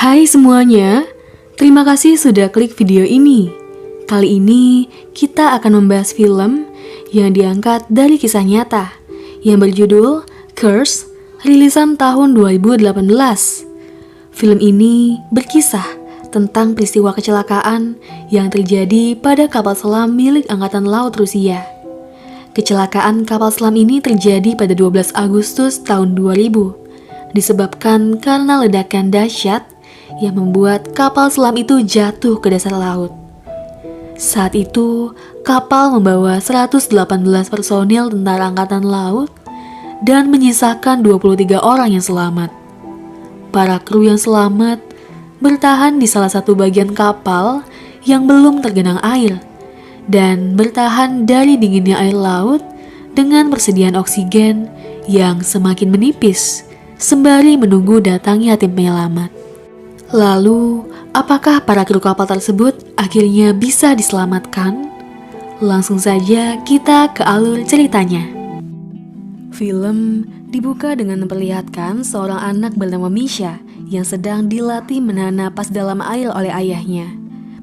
Hai semuanya, terima kasih sudah klik video ini. Kali ini kita akan membahas film yang diangkat dari kisah nyata yang berjudul Curse, rilisan tahun 2018. Film ini berkisah tentang peristiwa kecelakaan yang terjadi pada kapal selam milik Angkatan Laut Rusia. Kecelakaan kapal selam ini terjadi pada 12 Agustus tahun 2000, disebabkan karena ledakan dahsyat yang membuat kapal selam itu jatuh ke dasar laut. Saat itu, kapal membawa 118 personil tentara angkatan laut dan menyisakan 23 orang yang selamat. Para kru yang selamat bertahan di salah satu bagian kapal yang belum tergenang air dan bertahan dari dinginnya air laut dengan persediaan oksigen yang semakin menipis sembari menunggu datangnya tim penyelamat. Lalu, apakah para kru kapal tersebut akhirnya bisa diselamatkan? Langsung saja kita ke alur ceritanya. Film dibuka dengan memperlihatkan seorang anak bernama Misha yang sedang dilatih menahan napas dalam air oleh ayahnya.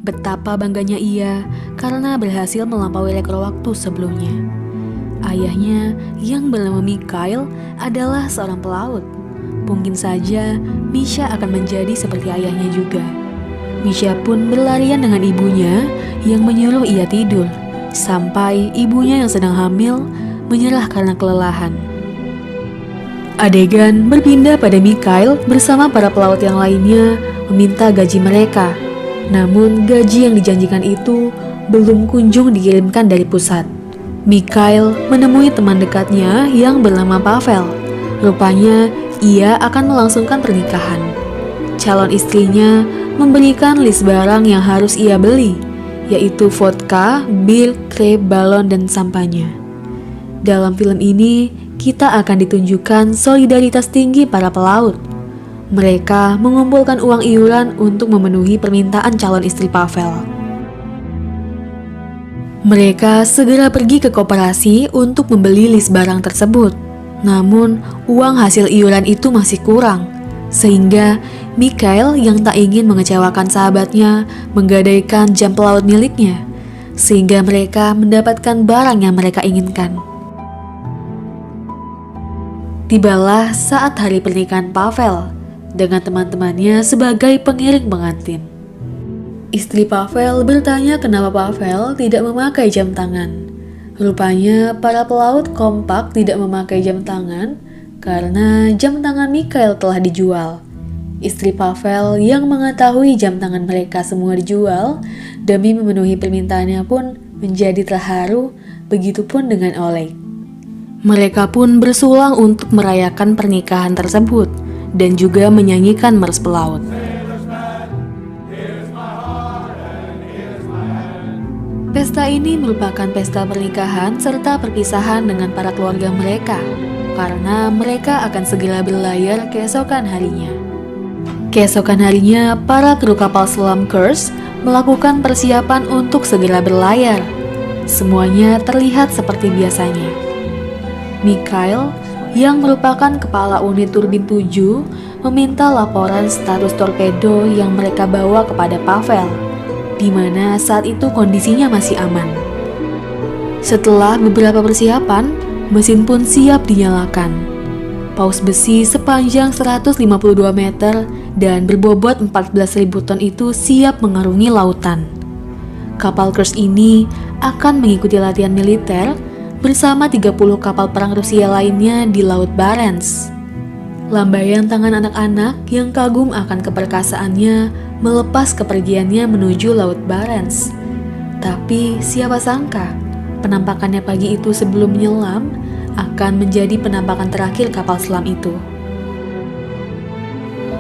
Betapa bangganya ia karena berhasil melampaui rekor waktu sebelumnya. Ayahnya yang bernama Mikhail adalah seorang pelaut. Mungkin saja Misha akan menjadi seperti ayahnya juga. Misha pun berlarian dengan ibunya yang menyuruh ia tidur, sampai ibunya yang sedang hamil menyerah karena kelelahan. Adegan berpindah pada Mikhail bersama para pelaut yang lainnya meminta gaji mereka. Namun gaji yang dijanjikan itu belum kunjung dikirimkan dari pusat. Mikhail menemui teman dekatnya yang bernama Pavel. Rupanya ia akan melangsungkan pernikahan. Calon istrinya memberikan list barang yang harus ia beli, yaitu vodka, bir, krep, balon, dan sampahnya. Dalam film ini, kita akan ditunjukkan solidaritas tinggi para pelaut. Mereka mengumpulkan uang iuran untuk memenuhi permintaan calon istri Pavel. Mereka segera pergi ke koperasi untuk membeli list barang tersebut. Namun, uang hasil iuran itu masih kurang, sehingga Mikhail yang tak ingin mengecewakan sahabatnya menggadaikan jam pelaut miliknya, sehingga mereka mendapatkan barang yang mereka inginkan. Tibalah saat hari pernikahan Pavel dengan teman-temannya sebagai pengiring pengantin. Istri Pavel bertanya kenapa Pavel tidak memakai jam tangan. Rupanya para pelaut kompak tidak memakai jam tangan karena jam tangan Mikhail telah dijual. Istri Pavel yang mengetahui jam tangan mereka semua dijual demi memenuhi permintaannya pun menjadi terharu, begitupun dengan Oleg. Mereka pun bersulang untuk merayakan pernikahan tersebut dan juga menyanyikan mars pelaut. Pesta ini merupakan pesta pernikahan serta perpisahan dengan para keluarga mereka, karena mereka akan segera berlayar keesokan harinya. Keesokan harinya, para kru kapal selam Curse melakukan persiapan untuk segera berlayar. Semuanya terlihat seperti biasanya. Mikhail, yang merupakan kepala unit turbin 7, meminta laporan status torpedo yang mereka bawa kepada Pavel, di mana saat itu kondisinya masih aman. Setelah beberapa persiapan, mesin pun siap dinyalakan. Paus besi sepanjang 152 meter dan berbobot 14.000 ton itu siap mengarungi lautan. Kapal Curse ini akan mengikuti latihan militer bersama 30 kapal perang Rusia lainnya di Laut Barents. Lambaian tangan anak-anak yang kagum akan keperkasaannya melepas kepergiannya menuju Laut Barents. Tapi siapa sangka, penampakannya pagi itu sebelum menyelam akan menjadi penampakan terakhir kapal selam itu.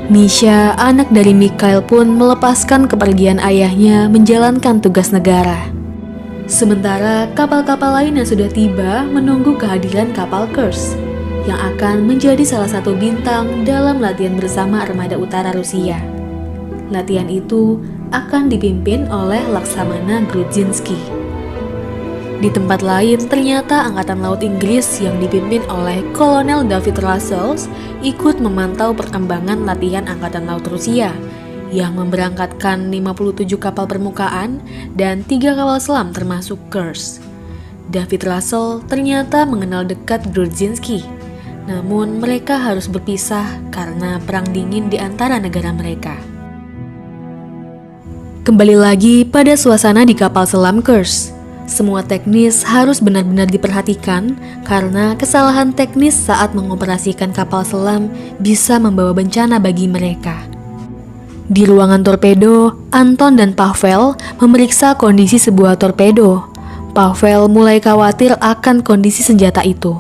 Misha, anak dari Mikhail pun melepaskan kepergian ayahnya menjalankan tugas negara. Sementara kapal-kapal lain yang sudah tiba menunggu kehadiran kapal Curse yang akan menjadi salah satu bintang dalam latihan bersama armada utara Rusia. Latihan itu akan dipimpin oleh Laksamana Grudzinski. Di tempat lain, ternyata Angkatan Laut Inggris yang dipimpin oleh Kolonel David Russell ikut memantau perkembangan latihan Angkatan Laut Rusia yang memberangkatkan 57 kapal permukaan dan 3 kapal selam termasuk Kursk. David Russell ternyata mengenal dekat Grudzinski, namun mereka harus berpisah karena perang dingin di antara negara mereka. Kembali lagi pada suasana di kapal selam Kursk. Semua teknis harus benar-benar diperhatikan karena kesalahan teknis saat mengoperasikan kapal selam bisa membawa bencana bagi mereka. Di ruangan torpedo, Anton dan Pavel memeriksa kondisi sebuah torpedo. Pavel mulai khawatir akan kondisi senjata itu.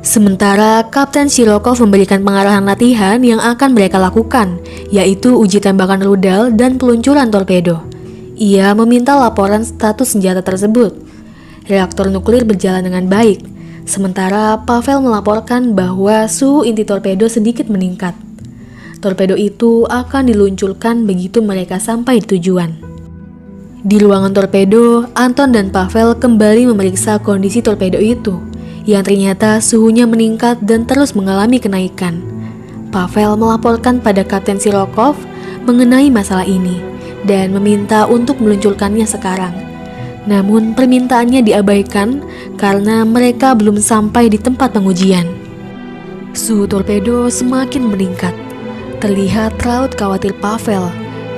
Sementara Kapten Shirokov memberikan pengarahan latihan yang akan mereka lakukan, yaitu uji tembakan rudal dan peluncuran torpedo. Ia meminta laporan status senjata tersebut. Reaktor nuklir berjalan dengan baik, sementara Pavel melaporkan bahwa suhu inti torpedo sedikit meningkat. Torpedo itu akan diluncurkan begitu mereka sampai di tujuan. Di ruangan torpedo, Anton dan Pavel kembali memeriksa kondisi torpedo itu, yang ternyata suhunya meningkat dan terus mengalami kenaikan. Pavel melaporkan pada Kapten Shirokov mengenai masalah ini dan meminta untuk meluncurkannya sekarang. Namun permintaannya diabaikan karena mereka belum sampai di tempat pengujian. Suhu torpedo semakin meningkat. Terlihat raut khawatir Pavel,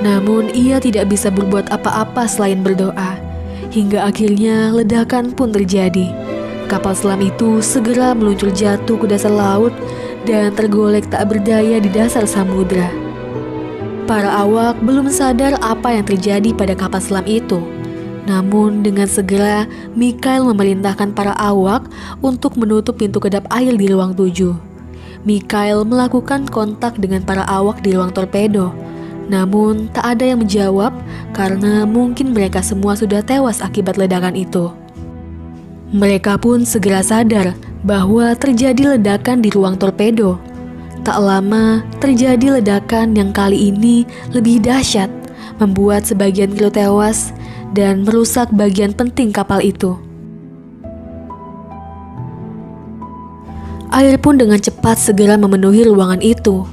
namun ia tidak bisa berbuat apa-apa selain berdoa. Hingga akhirnya ledakan pun terjadi. Kapal selam itu segera meluncur jatuh ke dasar laut dan tergolek tak berdaya di dasar samudra. Para awak belum sadar apa yang terjadi pada kapal selam itu. Namun dengan segera Mikhail memerintahkan para awak untuk menutup pintu kedap air di ruang 7. Mikhail melakukan kontak dengan para awak di ruang torpedo. Namun tak ada yang menjawab karena mungkin mereka semua sudah tewas akibat ledakan itu. Mereka pun segera sadar bahwa terjadi ledakan di ruang torpedo. Tak lama, terjadi ledakan yang kali ini lebih dahsyat, membuat sebagian kru tewas dan merusak bagian penting kapal itu. Air pun dengan cepat segera memenuhi ruangan itu.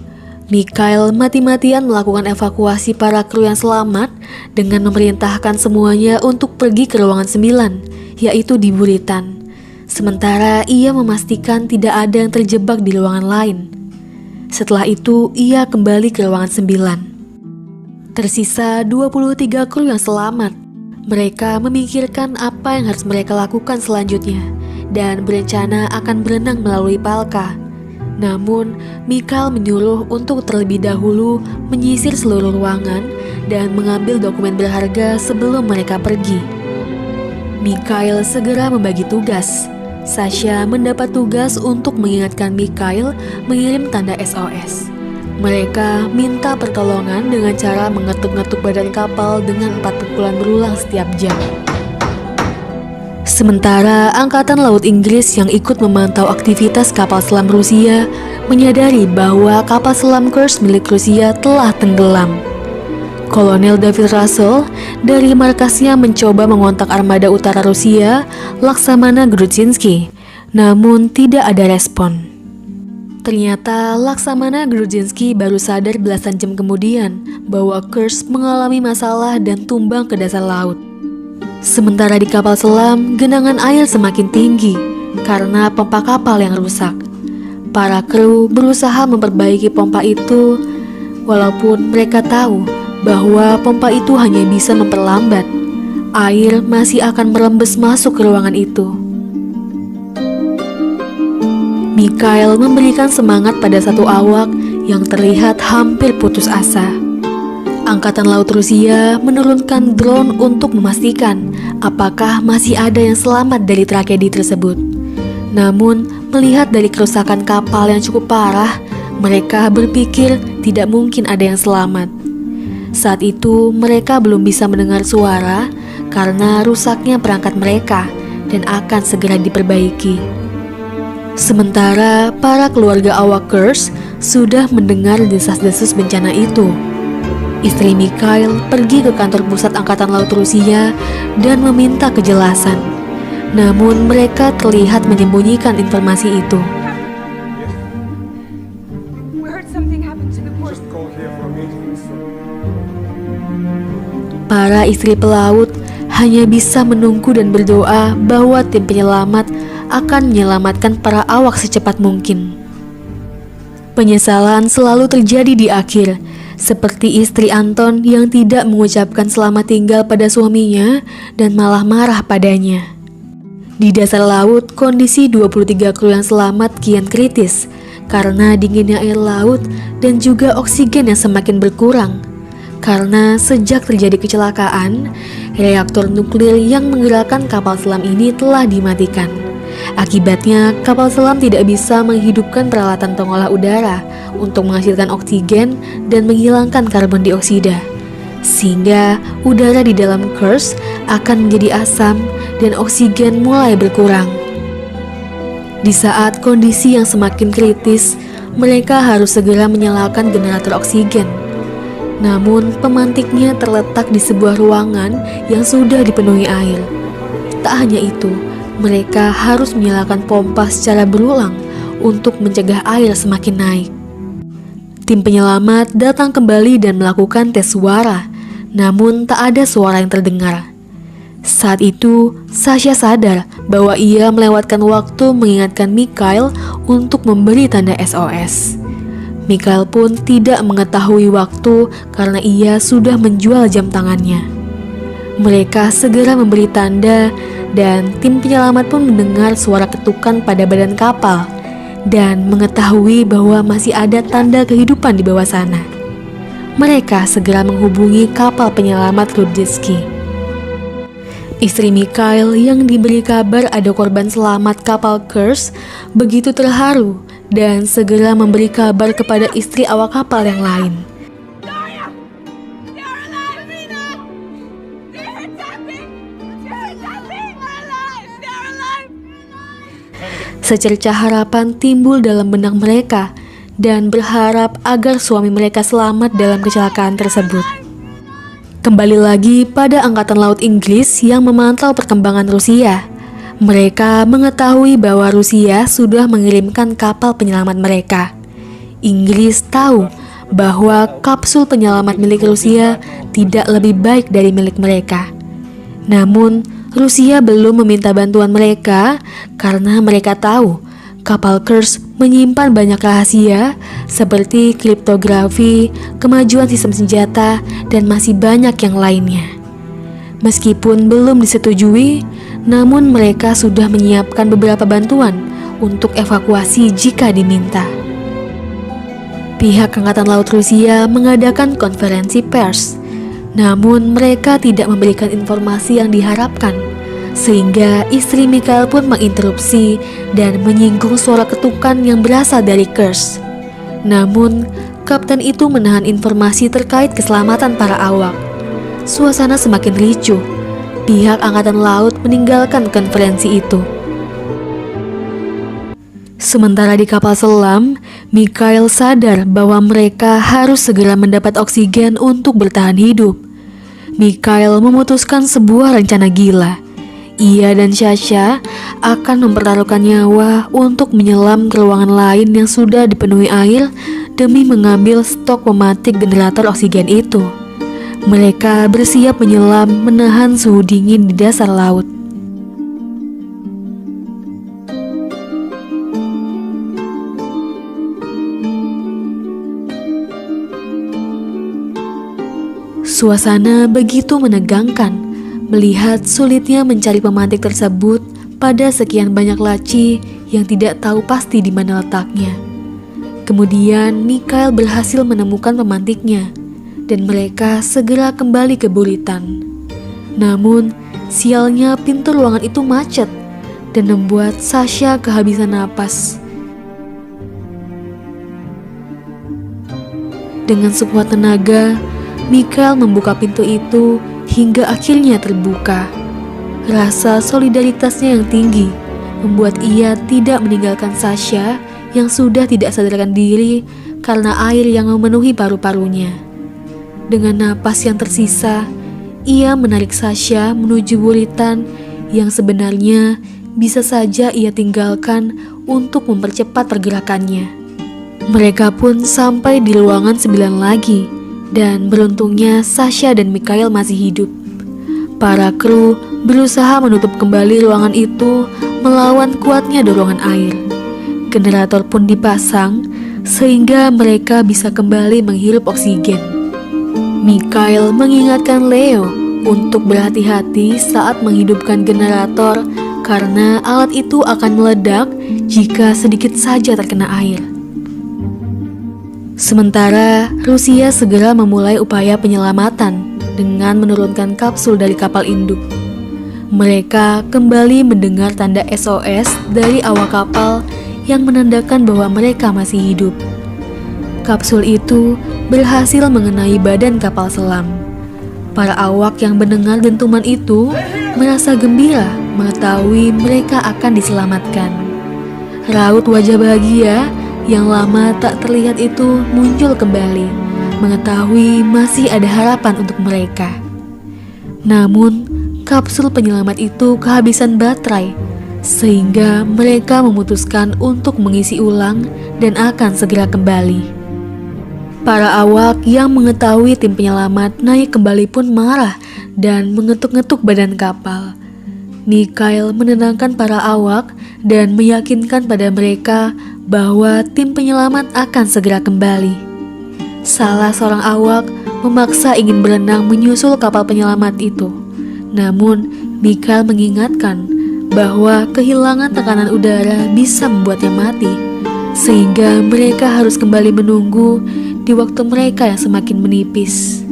Mikhail mati-matian melakukan evakuasi para kru yang selamat dengan memerintahkan semuanya untuk pergi ke ruangan 9, yaitu di buritan. Sementara ia memastikan tidak ada yang terjebak di ruangan lain. Setelah itu, ia kembali ke ruangan 9. Tersisa 23 kru yang selamat. Mereka memikirkan apa yang harus mereka lakukan selanjutnya dan berencana akan berenang melalui Palka. Namun, Mikhail menyuruh untuk terlebih dahulu menyisir seluruh ruangan dan mengambil dokumen berharga sebelum mereka pergi. Mikhail segera membagi tugas. Sasha mendapat tugas untuk mengingatkan Mikhail mengirim tanda SOS. Mereka minta pertolongan dengan cara mengetuk-ngetuk badan kapal dengan 4 pukulan berulang setiap jam. Sementara Angkatan Laut Inggris yang ikut memantau aktivitas kapal selam Rusia menyadari bahwa kapal selam Kursk milik Rusia telah tenggelam. Kolonel David Russell dari markasnya mencoba mengontak armada utara Rusia, Laksamana Grudzinski, namun tidak ada respon. Ternyata Laksamana Grudzinski baru sadar belasan jam kemudian bahwa Kursk mengalami masalah dan tumbang ke dasar laut. Sementara di kapal selam, genangan air semakin tinggi karena pompa kapal yang rusak. Para kru berusaha memperbaiki pompa itu, walaupun mereka tahu bahwa pompa itu hanya bisa memperlambat. Air masih akan merembes masuk ke ruangan itu. Mikhail memberikan semangat pada satu awak yang terlihat hampir putus asa. Angkatan Laut Rusia menurunkan drone untuk memastikan apakah masih ada yang selamat dari tragedi tersebut. Namun, melihat dari kerusakan kapal yang cukup parah, mereka berpikir tidak mungkin ada yang selamat. Saat itu mereka belum bisa mendengar suara karena rusaknya perangkat mereka dan akan segera diperbaiki. Sementara para keluarga awak Kursk sudah mendengar desas-desus bencana itu. Istri Mikhail pergi ke kantor pusat Angkatan Laut Rusia dan meminta kejelasan. Namun mereka terlihat menyembunyikan informasi itu. We heard something happened to the port. Just call here for a meeting. Para istri pelaut hanya bisa menunggu dan berdoa bahwa tim penyelamat akan menyelamatkan para awak secepat mungkin. Penyesalan selalu terjadi di akhir, seperti istri Anton yang tidak mengucapkan selamat tinggal pada suaminya dan malah marah padanya. Di dasar laut, kondisi 23 kru yang selamat kian kritis karena dinginnya air laut dan juga oksigen yang semakin berkurang. Karena sejak terjadi kecelakaan, reaktor nuklir yang menggerakkan kapal selam ini telah dimatikan. Akibatnya, kapal selam tidak bisa menghidupkan peralatan pengolah udara untuk menghasilkan oksigen dan menghilangkan karbon dioksida. Sehingga udara di dalam Kursk akan menjadi asam dan oksigen mulai berkurang. Di saat kondisi yang semakin kritis, mereka harus segera menyalakan generator oksigen. Namun, pemantiknya terletak di sebuah ruangan yang sudah dipenuhi air. Tak hanya itu, mereka harus menyalakan pompa secara berulang untuk mencegah air semakin naik. Tim penyelamat datang kembali dan melakukan tes suara, namun tak ada suara yang terdengar. Saat itu, Sasha sadar bahwa ia melewatkan waktu mengingatkan Mikhail untuk memberi tanda SOS. Mikhail pun tidak mengetahui waktu karena ia sudah menjual jam tangannya. Mereka segera memberi tanda dan tim penyelamat pun mendengar suara ketukan pada badan kapal dan mengetahui bahwa masih ada tanda kehidupan di bawah sana. Mereka segera menghubungi kapal penyelamat Rudetsky. Istri Mikhail yang diberi kabar ada korban selamat kapal Kursk begitu terharu dan segera memberi kabar kepada istri awak kapal yang lain. Secercah harapan timbul dalam benak mereka dan berharap agar suami mereka selamat dalam kecelakaan tersebut. Kembali lagi pada Angkatan Laut Inggris yang memantau perkembangan Rusia. Mereka mengetahui bahwa Rusia sudah mengirimkan kapal penyelamat mereka. Inggris tahu bahwa kapsul penyelamat milik Rusia tidak lebih baik dari milik mereka. Namun, Rusia belum meminta bantuan mereka karena mereka tahu kapal Kursk menyimpan banyak rahasia seperti kriptografi, kemajuan sistem senjata, dan masih banyak yang lainnya. Meskipun belum disetujui, namun mereka sudah menyiapkan beberapa bantuan untuk evakuasi jika diminta. Pihak Angkatan Laut Rusia mengadakan konferensi pers. Namun mereka tidak memberikan informasi yang diharapkan, sehingga istri Mikhail pun menginterupsi dan menyinggung suara ketukan yang berasal dari Kursk. Namun, kapten itu menahan informasi terkait keselamatan para awak. Suasana semakin ricuh. Pihak Angkatan Laut meninggalkan konferensi itu. Sementara di kapal selam, Mikhail sadar bahwa mereka harus segera mendapat oksigen untuk bertahan hidup. Mikhail memutuskan sebuah rencana gila. Ia dan Sasha akan mempertaruhkan nyawa untuk menyelam ke ruangan lain yang sudah dipenuhi air demi mengambil stok pematik generator oksigen itu. Mereka bersiap menyelam menahan suhu dingin di dasar laut. Suasana begitu menegangkan, melihat sulitnya mencari pemantik tersebut pada sekian banyak laci yang tidak tahu pasti di mana letaknya. Kemudian Mikhail berhasil menemukan pemantiknya, dan mereka segera kembali ke buritan. Namun, sialnya pintu ruangan itu macet, dan membuat Sasha kehabisan napas. Dengan sekuat tenaga, Mikhail membuka pintu itu hingga akhirnya terbuka. Rasa solidaritasnya yang tinggi membuat ia tidak meninggalkan Sasha yang sudah tidak sadarkan diri karena air yang memenuhi paru-parunya. Dengan napas yang tersisa, ia menarik Sasha menuju buritan yang sebenarnya bisa saja ia tinggalkan untuk mempercepat pergerakannya. Mereka pun sampai di ruangan 9 lagi. Dan beruntungnya Sasha dan Mikhail masih hidup. Para kru berusaha menutup kembali ruangan itu melawan kuatnya dorongan air. Generator pun dipasang sehingga mereka bisa kembali menghirup oksigen. Mikhail mengingatkan Leo untuk berhati-hati saat menghidupkan generator karena alat itu akan meledak jika sedikit saja terkena air. Sementara Rusia segera memulai upaya penyelamatan dengan menurunkan kapsul dari kapal induk. Mereka kembali mendengar tanda SOS dari awak kapal yang menandakan bahwa mereka masih hidup. Kapsul itu berhasil mengenai badan kapal selam. Para awak yang mendengar dentuman itu merasa gembira mengetahui mereka akan diselamatkan. Raut wajah bahagia yang lama tak terlihat itu muncul kembali, mengetahui masih ada harapan untuk mereka. Namun, kapsul penyelamat itu kehabisan baterai, sehingga mereka memutuskan untuk mengisi ulang dan akan segera kembali. Para awak yang mengetahui tim penyelamat naik kembali pun marah dan mengetuk-ngetuk badan kapal. Mikhail menenangkan para awak dan meyakinkan pada mereka bahwa tim penyelamat akan segera kembali. Salah seorang awak memaksa ingin berenang menyusul kapal penyelamat itu. Namun, Mikhail mengingatkan bahwa kehilangan tekanan udara bisa membuatnya mati, sehingga mereka harus kembali menunggu di waktu mereka yang semakin menipis.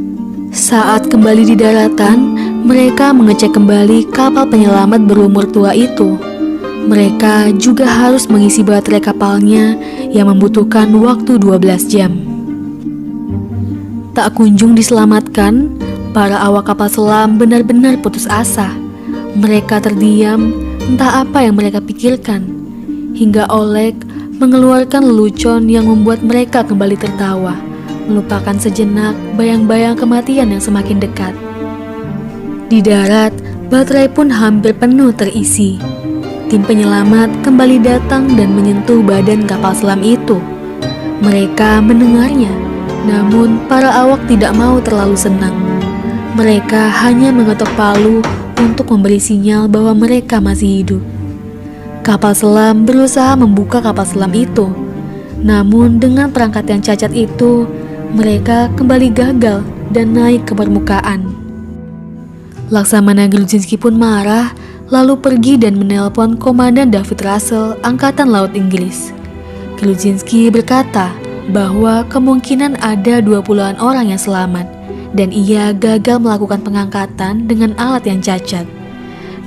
Saat kembali di daratan, mereka mengecek kembali kapal penyelamat berumur tua itu. Mereka juga harus mengisi baterai kapalnya yang membutuhkan waktu 12 jam. Tak kunjung diselamatkan, para awak kapal selam benar-benar putus asa. Mereka terdiam, entah apa yang mereka pikirkan, hingga Oleg mengeluarkan lelucon yang membuat mereka kembali tertawa, melupakan sejenak bayang-bayang kematian yang semakin dekat. Di darat, baterai pun hampir penuh terisi. Tim penyelamat kembali datang dan menyentuh badan kapal selam itu. Mereka mendengarnya, namun para awak tidak mau terlalu senang. Mereka hanya mengetuk palu untuk memberi sinyal bahwa mereka masih hidup. Kapal selam berusaha membuka kapal selam itu, namun dengan perangkat yang cacat itu, mereka kembali gagal dan naik ke permukaan. Laksamana Grudzinski pun marah, lalu pergi dan menelpon Komandan David Russell, Angkatan Laut Inggris. Grudzinski berkata bahwa kemungkinan ada 20-an orang yang selamat, dan ia gagal melakukan pengangkatan dengan alat yang cacat.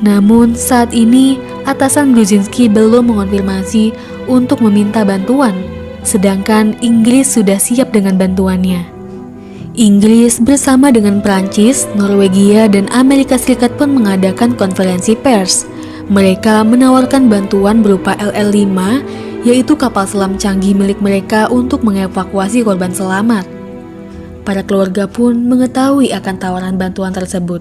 Namun saat ini atasan Grudzinski belum mengonfirmasi untuk meminta bantuan, sedangkan Inggris sudah siap dengan bantuannya. Inggris bersama dengan Prancis, Norwegia, dan Amerika Serikat pun mengadakan konferensi pers. Mereka menawarkan bantuan berupa LL-5, yaitu kapal selam canggih milik mereka untuk mengevakuasi korban selamat. Para keluarga pun mengetahui akan tawaran bantuan tersebut.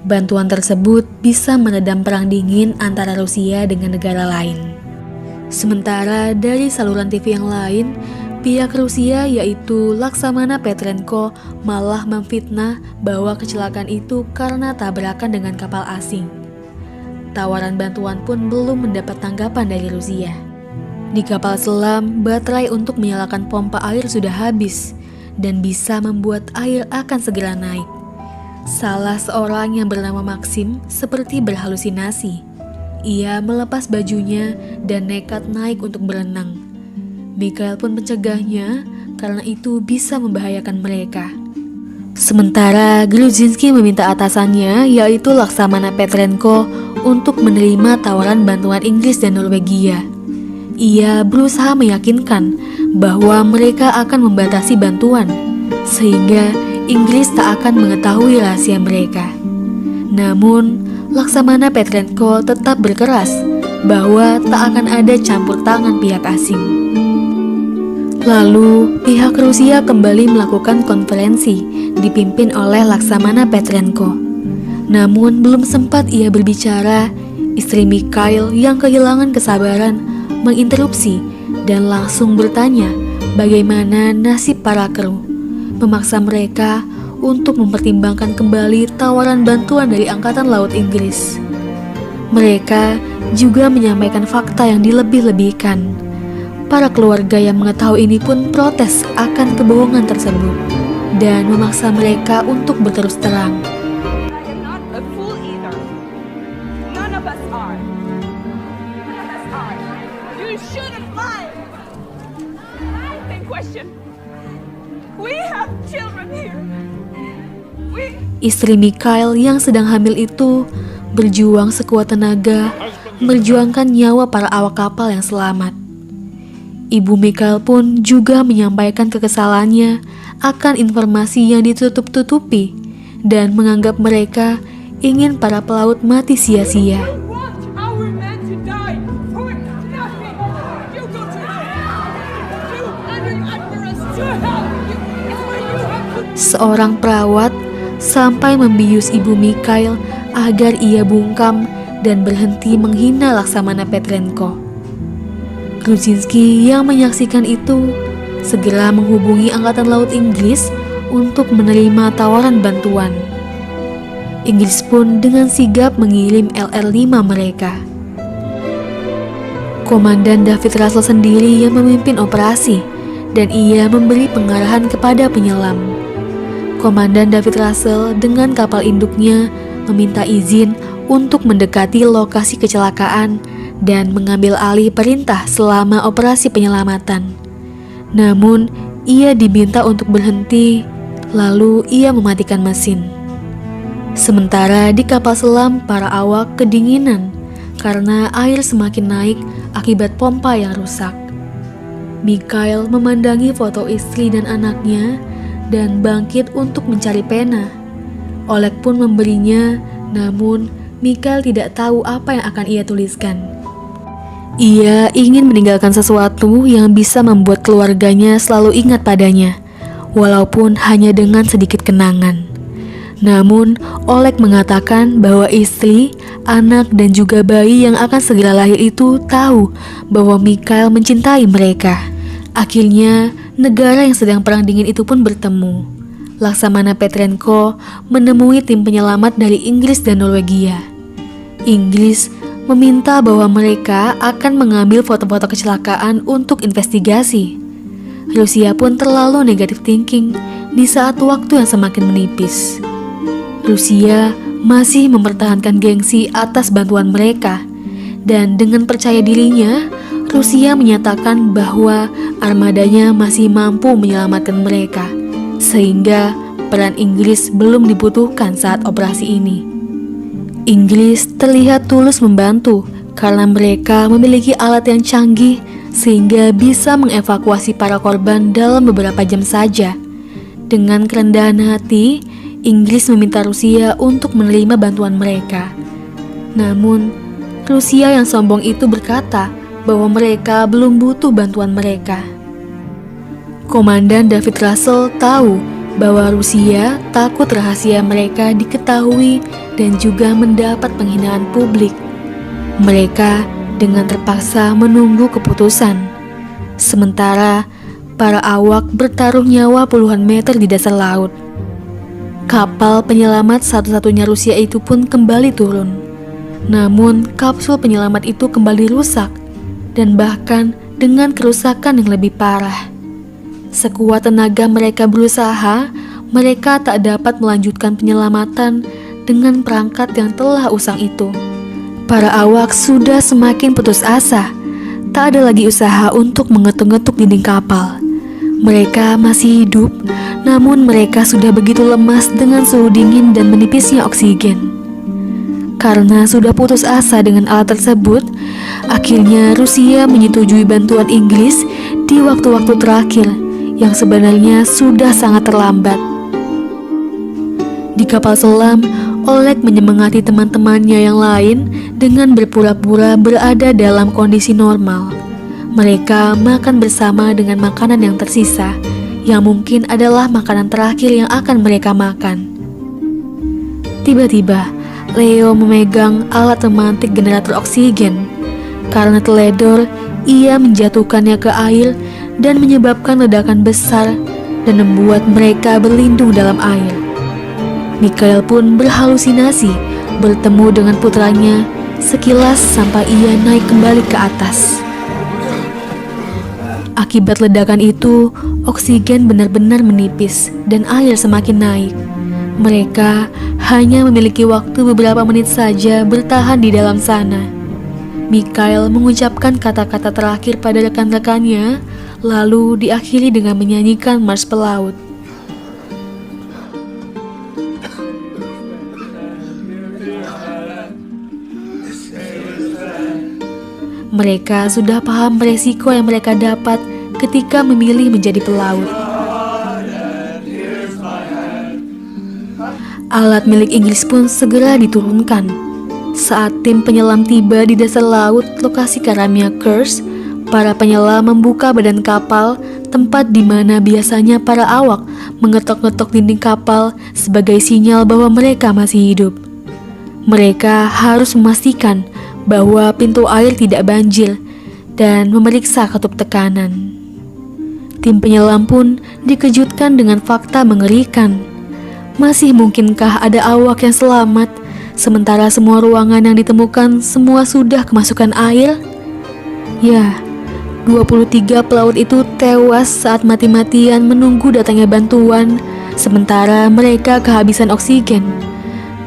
Bantuan tersebut bisa meredam perang dingin antara Rusia dengan negara lain. Sementara dari saluran TV yang lain, pihak Rusia yaitu Laksamana Petrenko malah memfitnah bahwa kecelakaan itu karena tabrakan dengan kapal asing. Tawaran bantuan pun belum mendapat tanggapan dari Rusia. Di kapal selam, baterai untuk menyalakan pompa air sudah habis dan bisa membuat air akan segera naik. Salah seorang yang bernama Maxim seperti berhalusinasi. Ia melepas bajunya dan nekat naik untuk berenang. Mikhail pun mencegahnya karena itu bisa membahayakan mereka. Sementara Grudzinski meminta atasannya yaitu Laksamana Petrenko untuk menerima tawaran bantuan Inggris dan Norwegia. Ia berusaha meyakinkan bahwa mereka akan membatasi bantuan sehingga Inggris tak akan mengetahui rahasia mereka. Namun Laksamana Petrenko tetap berkeras bahwa tak akan ada campur tangan pihak asing. Lalu, pihak Rusia kembali melakukan konferensi dipimpin oleh Laksamana Petrenko. Namun, belum sempat ia berbicara, istri Mikhail yang kehilangan kesabaran menginterupsi dan langsung bertanya bagaimana nasib para kru. memaksa mereka untuk mempertimbangkan kembali tawaran bantuan dari Angkatan Laut Inggris. Mereka juga menyampaikan fakta yang dilebih-lebihkan. Para keluarga yang mengetahui ini pun protes akan kebohongan tersebut dan memaksa mereka untuk berterus terang. Istri Mikhail yang sedang hamil itu berjuang sekuat tenaga memperjuangkan nyawa para awak kapal yang selamat. Ibu Mikhail pun juga menyampaikan kekesalannya akan informasi yang ditutup-tutupi dan menganggap mereka ingin para pelaut mati sia-sia. Seorang perawat sampai membius Ibu Mikhail agar ia bungkam dan berhenti menghina Laksamana Petrenko. Grudzinski yang menyaksikan itu segera menghubungi Angkatan Laut Inggris untuk menerima tawaran bantuan. Inggris pun dengan sigap mengirim LR-5 mereka. Komandan David Russell sendiri yang memimpin operasi dan ia memberi pengarahan kepada penyelam. Komandan David Russell dengan kapal induknya meminta izin untuk mendekati lokasi kecelakaan dan mengambil alih perintah selama operasi penyelamatan. Namun, ia diminta untuk berhenti, lalu ia mematikan mesin. Sementara di kapal selam, para awak kedinginan karena air semakin naik akibat pompa yang rusak. Mikhail memandangi foto istri dan anaknya dan bangkit untuk mencari pena. Oleg pun memberinya, namun Mikhail tidak tahu apa yang akan ia tuliskan. Ia ingin meninggalkan sesuatu yang bisa membuat keluarganya selalu ingat padanya, walaupun hanya dengan sedikit kenangan. Namun, Oleg mengatakan bahwa istri, anak, dan juga bayi yang akan segera lahir itu tahu bahwa Mikhail mencintai mereka. Akhirnya, negara yang sedang perang dingin itu pun bertemu. Laksamana Petrenko menemui tim penyelamat dari Inggris dan Norwegia. Inggris meminta bahwa mereka akan mengambil foto-foto kecelakaan untuk investigasi. Rusia pun terlalu negatif thinking di saat waktu yang semakin menipis. Rusia masih mempertahankan gengsi atas bantuan mereka, dan dengan percaya dirinya, Rusia menyatakan bahwa armadanya masih mampu menyelamatkan mereka, sehingga peran Inggris belum dibutuhkan saat operasi ini. Inggris terlihat tulus membantu karena mereka memiliki alat yang canggih sehingga bisa mengevakuasi para korban dalam beberapa jam saja. Dengan kerendahan hati, Inggris meminta Rusia untuk menerima bantuan mereka. Namun, Rusia yang sombong itu berkata bahwa mereka belum butuh bantuan mereka. Komandan David Russell tahu bahwa Rusia takut rahasia mereka diketahui dan juga mendapat penghinaan publik. Mereka dengan terpaksa menunggu keputusan. Sementara para awak bertaruh nyawa puluhan meter di dasar laut. Kapal penyelamat satu-satunya Rusia itu pun kembali turun. Namun kapsul penyelamat itu kembali rusak, dan bahkan dengan kerusakan yang lebih parah. Sekuat tenaga mereka berusaha, mereka tak dapat melanjutkan penyelamatan dengan perangkat yang telah usang itu. Para awak sudah semakin putus asa, tak ada lagi usaha untuk mengetuk-ngetuk dinding kapal. Mereka masih hidup, namun mereka sudah begitu lemas dengan suhu dingin dan menipisnya oksigen. Karena sudah putus asa dengan alat tersebut, akhirnya Rusia menyetujui bantuan Inggris di waktu-waktu terakhir yang sebenarnya sudah sangat terlambat. Di kapal selam, Oleg menyemangati teman-temannya yang lain dengan berpura-pura berada dalam kondisi normal. Mereka makan bersama dengan makanan yang tersisa, yang mungkin adalah makanan terakhir yang akan mereka makan. Tiba-tiba, Leo memegang alat memantik generator oksigen. Karena teledor, ia menjatuhkannya ke air dan menyebabkan ledakan besar. dan membuat mereka berlindung dalam air. Mikhail pun berhalusinasi bertemu dengan putranya sekilas sampai ia naik kembali ke atas. Akibat ledakan itu, oksigen benar-benar menipis dan air semakin naik. Mereka hanya memiliki waktu beberapa menit saja bertahan di dalam sana. Mikhail mengucapkan kata-kata terakhir pada rekan-rekannya, lalu diakhiri dengan menyanyikan Mars Pelaut. Mereka sudah paham resiko yang mereka dapat ketika memilih menjadi pelaut. Alat milik Inggris pun segera diturunkan. Saat tim penyelam tiba di dasar laut lokasi karamnya Kursk, para penyelam membuka badan kapal, tempat di mana biasanya para awak mengetok-ngetok dinding kapal sebagai sinyal bahwa mereka masih hidup. Mereka harus memastikan bahwa pintu air tidak banjir dan memeriksa katup tekanan. Tim penyelam pun dikejutkan dengan fakta mengerikan. Masih mungkinkah ada awak yang selamat, sementara semua ruangan yang ditemukan semua sudah kemasukan air? Ya, 23 pelaut itu tewas saat mati-matian menunggu datangnya bantuan, sementara mereka kehabisan oksigen.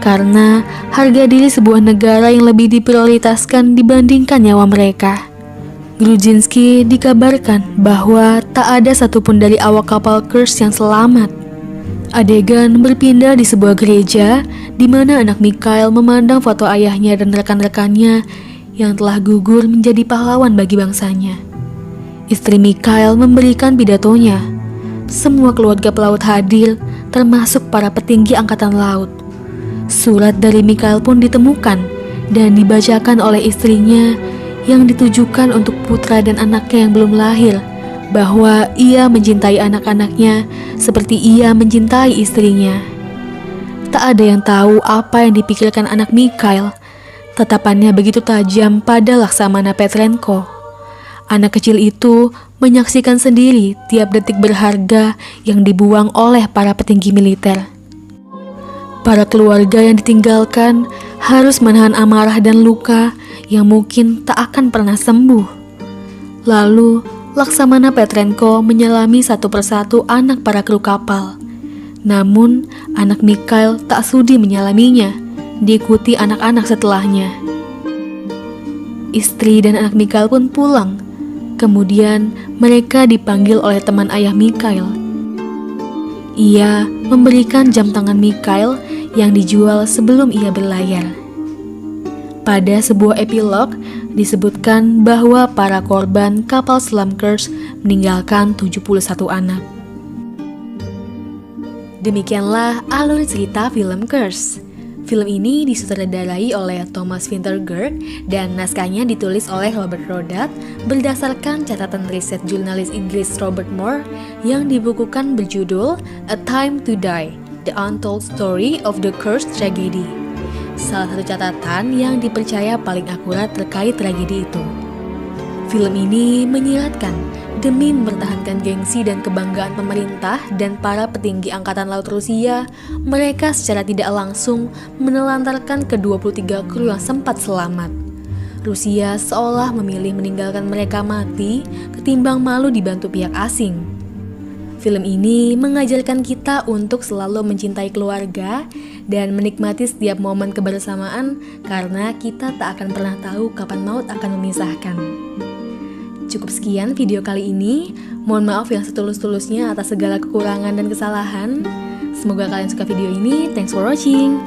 Karena harga diri sebuah negara yang lebih diprioritaskan dibandingkan nyawa mereka. Grudzinski dikabarkan bahwa tak ada satupun dari awak kapal Kursk yang selamat. Adegan berpindah di sebuah gereja di mana anak Mikhail memandang foto ayahnya dan rekan-rekannya yang telah gugur menjadi pahlawan bagi bangsanya. Istri Mikhail memberikan pidatonya. Semua keluarga pelaut hadir, termasuk para petinggi angkatan laut. Surat dari Mikhail pun ditemukan dan dibacakan oleh istrinya yang ditujukan untuk putra dan anaknya yang belum lahir, bahwa ia mencintai anak-anaknya seperti ia mencintai istrinya. Tak ada yang tahu apa yang dipikirkan anak Mikhail. Tatapannya begitu tajam pada Laksamana Petrenko. Anak kecil itu menyaksikan sendiri tiap detik berharga yang dibuang oleh para petinggi militer. Para keluarga yang ditinggalkan harus menahan amarah dan luka yang mungkin tak akan pernah sembuh. Lalu, Laksamana Petrenko menyelami satu persatu anak para kru kapal. Namun, anak Mikhail tak sudi menyelaminya, diikuti anak-anak setelahnya. Istri dan anak Mikhail pun pulang. Kemudian, mereka dipanggil oleh teman ayah Mikhail. Ia memberikan jam tangan Mikhail yang dijual sebelum ia berlayar. Pada sebuah epilog, disebutkan bahwa para korban kapal selam Kursk meninggalkan 71 anak. Demikianlah alur cerita film Kursk. Film ini disutradarai oleh Thomas Vinterberg dan naskahnya ditulis oleh Robert Rodat berdasarkan catatan riset jurnalis Inggris Robert Moore yang dibukukan berjudul A Time to Die: The Untold Story of the Kursk Tragedy. Salah satu catatan yang dipercaya paling akurat terkait tragedi itu. Film ini menyiratkan demi mempertahankan gengsi dan kebanggaan pemerintah dan para petinggi Angkatan Laut Rusia, mereka secara tidak langsung menelantarkan ke-23 kru yang sempat selamat. Rusia seolah memilih meninggalkan mereka mati ketimbang malu dibantu pihak asing. Film ini mengajarkan kita untuk selalu mencintai keluarga dan menikmati setiap momen kebersamaan karena kita tak akan pernah tahu kapan maut akan memisahkan. Cukup sekian video kali ini. Mohon maaf yang setulus-tulusnya atas segala kekurangan dan kesalahan. Semoga kalian suka video ini. Thanks for watching.